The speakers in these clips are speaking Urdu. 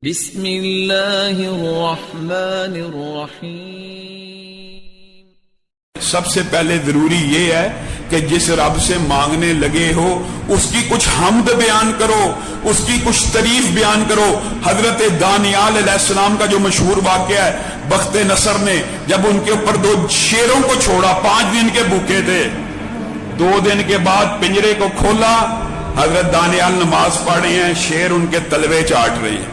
بسم اللہ الرحمن الرحیم۔ سب سے پہلے ضروری یہ ہے کہ جس رب سے مانگنے لگے ہو اس کی کچھ حمد بیان کرو، اس کی کچھ تعریف بیان کرو۔ حضرت دانیال علیہ السلام کا جو مشہور واقعہ ہے، بخت نصر نے جب ان کے اوپر 2 شیروں کو چھوڑا، 5 دن کے بھوکے تھے، 2 دن کے بعد پنجرے کو کھولا، حضرت دانیال نماز پڑھ رہے ہیں، شیر ان کے تلوے چاٹ رہی ہے۔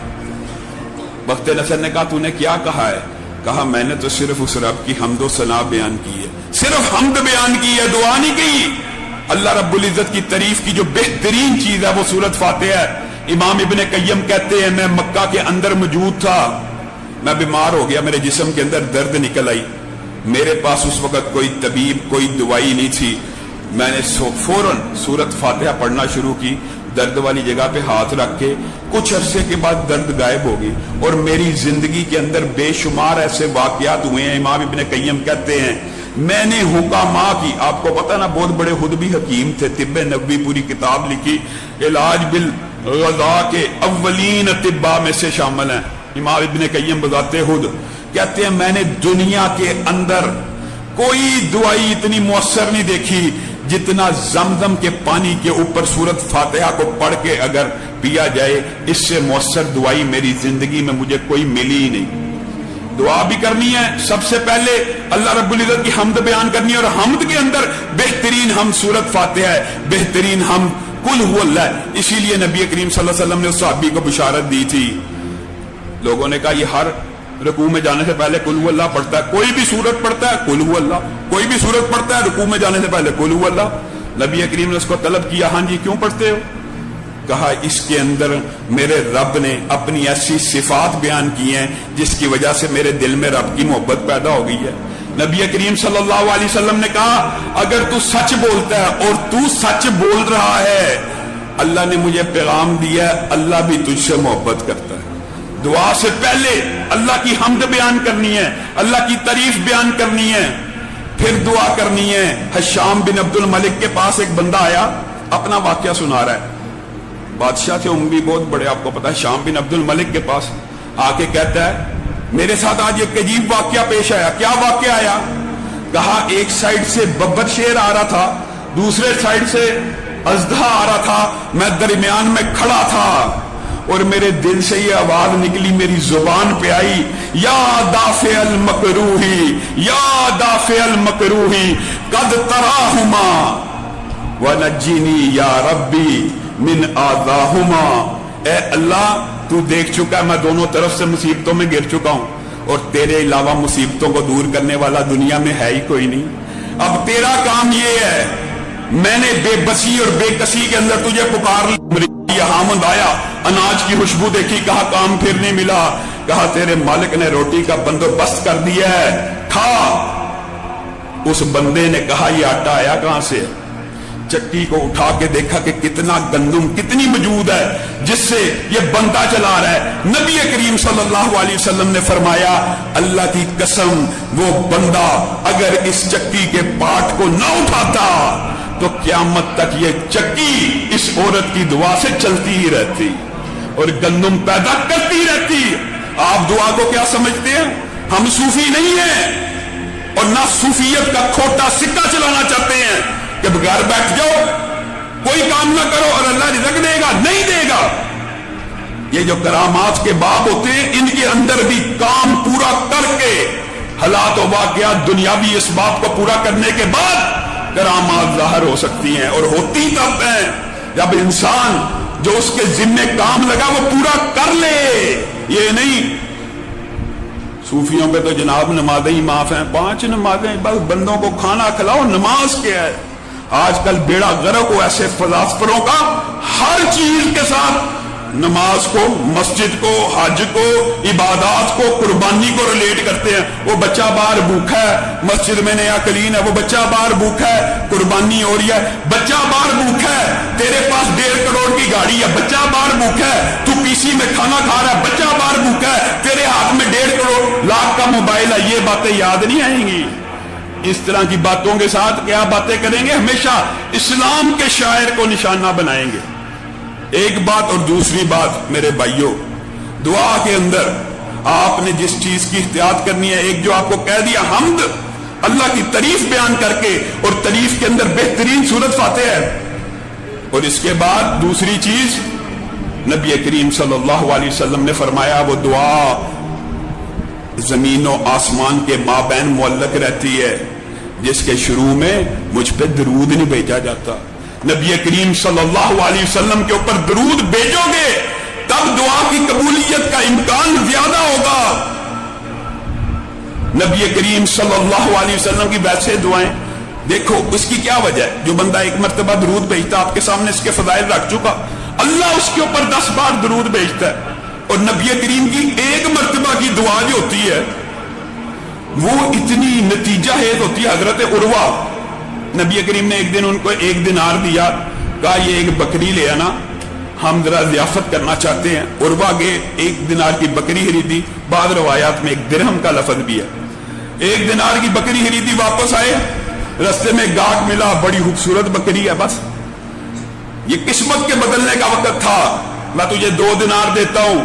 بخت نصر نے کہا تو نے کیا کہا ہے؟ کہا میں نے تو صرف اس رب کی حمد و ثنا بیان کی ہے، صرف حمد بیان کی ہے، دعا نہیں کی۔ اللہ رب العزت کی تعریف کی جو بہترین چیز ہے وہ سورۃ فاتحہ ہے۔ امام ابن قیم کہتے ہیں میں مکہ کے اندر موجود تھا، میں بیمار ہو گیا، میرے جسم کے اندر درد نکل آئی، میرے پاس اس وقت کوئی طبیب کوئی دوائی نہیں تھی، میں نے فوراً سورۃ فاتحہ پڑھنا شروع کی، درد والی جگہ پہ ہاتھ رکھ کے کچھ عرصے کے بعد درد غائب ہو گئی، اور میری زندگی کے اندر بے شمار ایسے واقعات ہوئے ہیں۔ امام ابن قیم کہتے ہیں میں نے حکماء کی، آپ کو پتہ نا بہت بڑے خود بھی حکیم تھے، طب نبوی پوری کتاب لکھی، علاج بالغذا کے اولین طباء میں سے شامل ہیں۔ امام ابن قیم بذات خود کہتے ہیں میں نے دنیا کے اندر کوئی دوائی اتنی مؤثر نہیں دیکھی جتنا زمزم کے پانی کے اوپر سورۃ فاتحہ کو پڑھ کے اگر پیا جائے، اس سے مؤثر دوائی میری زندگی میں مجھے کوئی ملی ہی نہیں۔ دعا بھی کرنی ہے، سب سے پہلے اللہ رب العزت کی حمد بیان کرنی ہے، اور حمد کے اندر بہترین حمد سورۃ فاتحہ ہے، بہترین حمد قل هو اللہ ہے۔ اسی لیے نبی کریم صلی اللہ علیہ وسلم نے اس صحابی کو بشارت دی تھی، لوگوں نے کہا یہ ہر رکوع میں جانے سے پہلے قل هو اللہ پڑھتا ہے، کوئی بھی سورت پڑھتا ہے قل هو اللہ، کوئی بھی سورت پڑھتا ہے رکوع میں جانے سے پہلے قل هو اللہ۔ نبی کریم نے اس کو طلب کیا، ہاں جی کیوں پڑھتے ہو؟ کہا اس کے اندر میرے رب نے اپنی ایسی صفات بیان کی ہیں جس کی وجہ سے میرے دل میں رب کی محبت پیدا ہو گئی ہے۔ نبی کریم صلی اللہ علیہ وسلم نے کہا اگر تو سچ بولتا ہے اور تو سچ بول رہا ہے، اللہ نے مجھے پیغام دیا ہے اللہ بھی تجھ سے محبت کرتا ہے۔ دعا سے پہلے اللہ کی حمد بیان کرنی ہے، اللہ کی تعریف بیان کرنی ہے، پھر دعا کرنی ہے۔ حشام بن عبد الملک کے پاس ایک بندہ آیا، اپنا واقعہ سنا رہا ہے، بادشاہ تھے بھی بہت بڑے، آپ کو پتا ہے، شام بن عبد الملک کے پاس آ کے کہتا ہے میرے ساتھ آج ایک عجیب واقعہ پیش آیا۔ کیا واقعہ آیا؟ کہا ایک سائڈ سے ببر شیر آ رہا تھا، دوسرے سائڈ سے اژدہا آ رہا تھا، میں درمیان میں کھڑا تھا، اور میرے دل سے یہ آواز نکلی، میری زبان پہ آئی، یا دافع المکروہی یا دافع المکروہی قد تراہما ونجنی یا ربی من آذاہما۔ اے اللہ تو دیکھ چکا ہے میں دونوں طرف سے مصیبتوں میں گر چکا ہوں، اور تیرے علاوہ مصیبتوں کو دور کرنے والا دنیا میں ہے ہی کوئی نہیں، اب تیرا کام یہ ہے، میں نے بے بسی اور بے کسی کے اندر تجھے پکار لیا، حامد آیا، اناج کی خوشبو دیکھی، کہا کام پھر نہیں ملا، کہا تیرے مالک نے روٹی کا بندوبست کر دیا ہے، کھا۔ اس بندے نے کہا یہ آٹا آیا کہاں سے؟ چکی کو اٹھا کے دیکھا کہ کتنا گندم کتنی موجود ہے جس سے یہ بندہ چلا رہا ہے۔ نبی کریم صلی اللہ علیہ وسلم نے فرمایا اللہ کی قسم وہ بندہ اگر اس چکی کے پاٹ کو نہ اٹھاتا تو قیامت تک یہ چکی اس عورت کی دعا سے چلتی ہی رہتی اور گندم پیدا کرتی رہتی۔ آپ دعا کو کیا سمجھتے ہیں؟ ہم صوفی نہیں ہیں اور نہ صوفیت کا کھوٹا سکہ چلانا چاہتے ہیں کہ گھر بیٹھ جاؤ کوئی کام نہ کرو اور اللہ رزق دے گا، نہیں دے گا۔ یہ جو کرامات کے باب ہوتے ہیں ان کے اندر بھی کام پورا کر کے حالات و واقعات دنیاوی اسباب کو پورا کرنے کے بعد کرامات ظاہر ہو سکتی ہیں، اور ہوتی تب ہیں جب انسان جو اس کے ذمہ کام لگا وہ پورا کر لے۔ یہ نہیں صوفیوں پہ تو جناب نمازیں ہی معاف ہیں، 5 نمازیں بس بندوں کو کھانا کھلاؤ، نماز کیا ہے؟ آج کل بیڑا غرق ہو ایسے فلاسفروں کا، ہر چیز کے ساتھ نماز کو، مسجد کو، حج کو، عبادات کو، قربانی کو ریلیٹ کرتے ہیں۔ وہ بچہ باہر بھوکا ہے، مسجد میں نیا کلین ہے، وہ بچہ باہر بھوکا ہے، قربانی ہو رہی ہے۔ بچہ باہر بھوکا ہے، تیرے پاس 1.5 کروڑ کی گاڑی ہے، بچہ باہر بھوکا ہے، تو پی سی میں کھانا کھا رہا ہے، بچہ باہر بھوکا ہے، تیرے ہاتھ میں 1.5 کروڑ لاکھ کا موبائل ہے، یہ باتیں یاد نہیں آئیں گی؟ اس طرح کی باتوں کے ساتھ کیا باتیں کریں گے؟ ہمیشہ اسلام کے شاعر کو نشانہ بنائیں گے۔ ایک بات اور دوسری بات میرے بھائیوں، دعا کے اندر آپ نے جس چیز کی احتیاط کرنی ہے، ایک جو آپ کو کہہ دیا حمد، اللہ کی تعریف بیان کر کے، اور تعریف کے اندر بہترین صورت فاتحہ ہے، اور اس کے بعد دوسری چیز نبی کریم صلی اللہ علیہ وسلم نے فرمایا وہ دعا زمین و آسمان کے مابین معلق رہتی ہے جس کے شروع میں مجھ پہ درود نہیں بھیجا جاتا. نبی کریم صلی اللہ علیہ وسلم کے اوپر درود بھیجو گے تب دعا کی قبولیت کا امکان زیادہ ہوگا. نبی کریم صلی اللہ علیہ وسلم کی ویسے دعائیں دیکھو، اس کی کیا وجہ ہے؟ جو بندہ ایک مرتبہ درود بھیجتا، آپ کے سامنے اس کے فضائل رکھ چکا، اللہ اس کے اوپر 10 بار درود بھیجتا ہے. اور نبی کریم کی ایک مرتبہ کی دعا جو ہوتی ہے وہ اتنی نتیجہ خیز ہوتی ہے. حضرت عروہ، نبی کریم نے ایک دن ان کو 1 دینار دیا، کہا یہ ایک بکری لے آنا، ہم ذرا ضیافت کرنا چاہتے ہیں. عروہ گئے، 1 دینار کی بکری خریدی، بعض روایات میں 1 درہم کا لفظ بھی ہے. 1 دینار کی بکری خریدی، واپس آئے، رستے میں گاہک ملا، بڑی خوبصورت بکری ہے، بس یہ قسمت کے بدلنے کا وقت تھا، میں تجھے 2 دینار دیتا ہوں.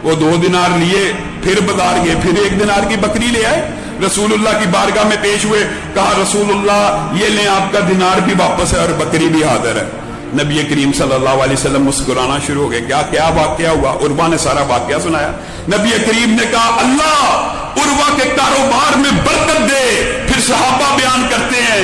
وہ 2 دینار لیے، پھر بازار گئے، پھر 1 دینار کی بکری لے آئے، رسول اللہ کی بارگاہ میں پیش ہوئے، کہا رسول اللہ یہ لیں آپ کا دینار بھی واپس ہے اور بکری بھی حاضر ہے. نبی کریم صلی اللہ علیہ وسلم مسکرانا شروع ہو گئے. کیا واقعہ ہوا؟ عروہ نے سارا واقعہ سنایا. نبی کریم نے کہا اللہ عروہ کے کاروبار میں برکت دے. پھر صحابہ بیان کرتے ہیں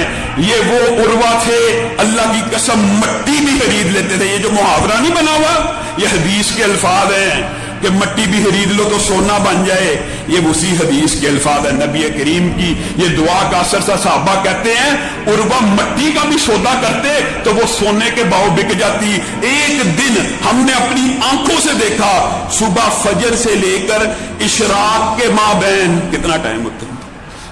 یہ وہ عروہ تھے اللہ کی قسم مٹی بھی خرید لیتے تھے. یہ جو محاورہ نہیں بنا ہوا، یہ حدیث کے الفاظ ہیں کہ مٹی بھی خرید لو تو سونا بن جائے، یہ اسی حدیث کے الفاظ ہیں. نبی کریم کی یہ دعا کا اثر سے صحابہ کہتے ہیں عروہ مٹی کا بھی سودا کرتے تو وہ سونے کے بھاؤ بک جاتی. ایک دن ہم نے اپنی آنکھوں سے دیکھا، صبح فجر سے لے کر اشراق کے مابین کتنا ٹائم ہوتا ہے،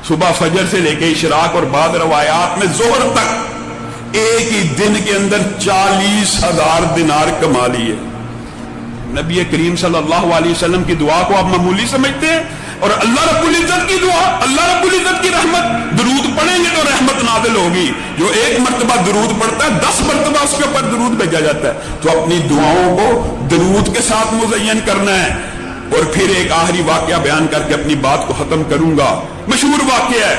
صبح فجر سے لے کے اشراق اور بعض روایات میں ظہر تک ایک ہی دن کے اندر 40,000 دینار کما لیے. نبی کریم صلی اللہ علیہ وسلم کی دعا کو آپ معمولی سمجھتے ہیں؟ اور اللہ رب العزت کی دعا، اللہ رب العزت کی رحمت، درود پڑھیں گے تو رحمت نازل ہوگی. جو 1 مرتبہ درود پڑھتا ہے 10 مرتبہ اس کے اوپر درود بھیجا جاتا ہے. تو اپنی دعاؤں کو درود کے ساتھ مزین کرنا ہے. اور پھر ایک آخری واقعہ بیان کر کے اپنی بات کو ختم کروں گا. مشہور واقعہ ہے،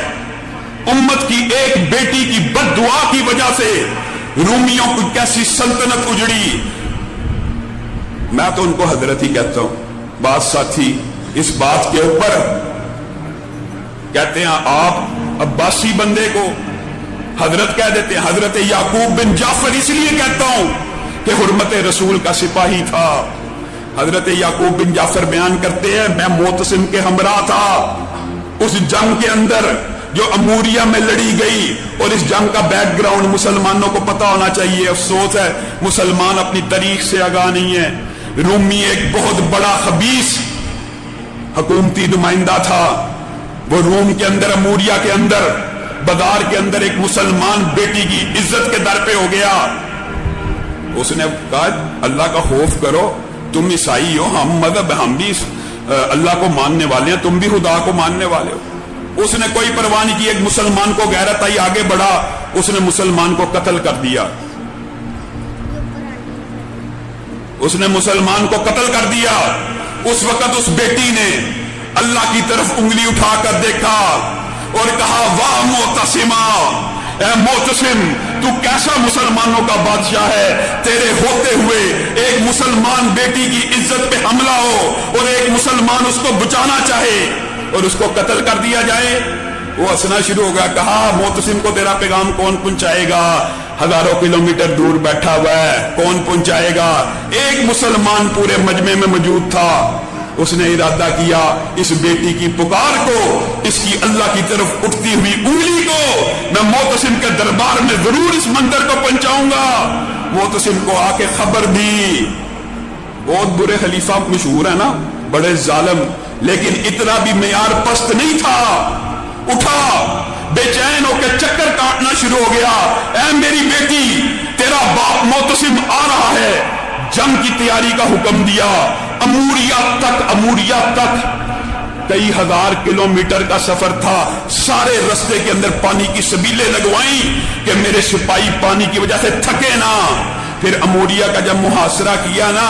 امت کی ایک بیٹی کی بد دعا کی وجہ سے رومیوں کی کیسی سلطنت اجڑی. میں تو ان کو حضرت ہی کہتا ہوں. بعض ساتھی اس بات کے اوپر کہتے ہیں آپ عباسی بندے کو حضرت کہہ دیتے ہیں. حضرت یعقوب بن جعفر اس لیے کہتا ہوں کہ حرمت رسول کا سپاہی تھا. حضرت یعقوب بن جعفر بیان کرتے ہیں میں معتصم کے ہمراہ تھا اس جنگ کے اندر جو اموریہ میں لڑی گئی، اور اس جنگ کا بیک گراؤنڈ مسلمانوں کو پتا ہونا چاہیے. افسوس ہے مسلمان اپنی تاریخ سے آگاہ نہیں ہے. رومی ایک بہت بڑا خبیث حکومتی نمائندہ تھا. وہ روم کے اندر اموریہ کے اندر بازار کے اندر ایک مسلمان بیٹی کی عزت کے در پہ ہو گیا. اس نے کہا اللہ کا خوف کرو، تم عیسائی ہو، ہم مذہب ہم بھی اللہ کو ماننے والے ہیں، تم بھی خدا کو ماننے والے ہو. اس نے کوئی پرواہ نہیں کی. ایک مسلمان کو غیرت آئی، آگے بڑھا، اس نے مسلمان کو قتل کر دیا. اس نے مسلمان کو قتل کر دیا. اس وقت اس بیٹی نے اللہ کی طرف انگلی اٹھا کر دیکھا اور کہا واہ معتصما، اے معتصم تو کیسا مسلمانوں کا بادشاہ ہے، تیرے ہوتے ہوئے ایک مسلمان بیٹی کی عزت پہ حملہ ہو اور ایک مسلمان اس کو بچانا چاہے اور اس کو قتل کر دیا جائے. وہ ہنسنا شروع ہو گیا. کہا معتصم کو تیرا پیغام کون پہنچائے گا؟ ہزاروں کلومیٹر دور بیٹھا ہوا ہے، کون پہنچائے گا؟ ایک مسلمان پورے مجمع میں موجود تھا. اس نے ارادہ کیا اس بیٹی کی پکار کو، اس کی اللہ کی طرف اٹھتی ہوئی انگلی کو میں معتصم کے دربار میں ضرور اس منظر کو پہنچاؤں گا. معتصم کو آ کے خبر دی. بہت برے خلیفہ مشہور ہے نا، بڑے ظالم، لیکن اتنا بھی معیار پست نہیں تھا. اٹھا بے چین ہو کے چکر کاٹنا شروع ہو گیا. اے میری بیٹی، تیرا باپ معتصم آ رہا ہے. جنگ کی تیاری کا حکم دیا. اموریہ تک کئی ہزار کلومیٹر کا سفر تھا. سارے رستے کے اندر پانی کی سبیلیں لگوائیں کہ میرے سپاہی پانی کی وجہ سے تھکے نہ. پھر اموریہ کا جب محاصرہ کیا نا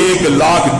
1,00,000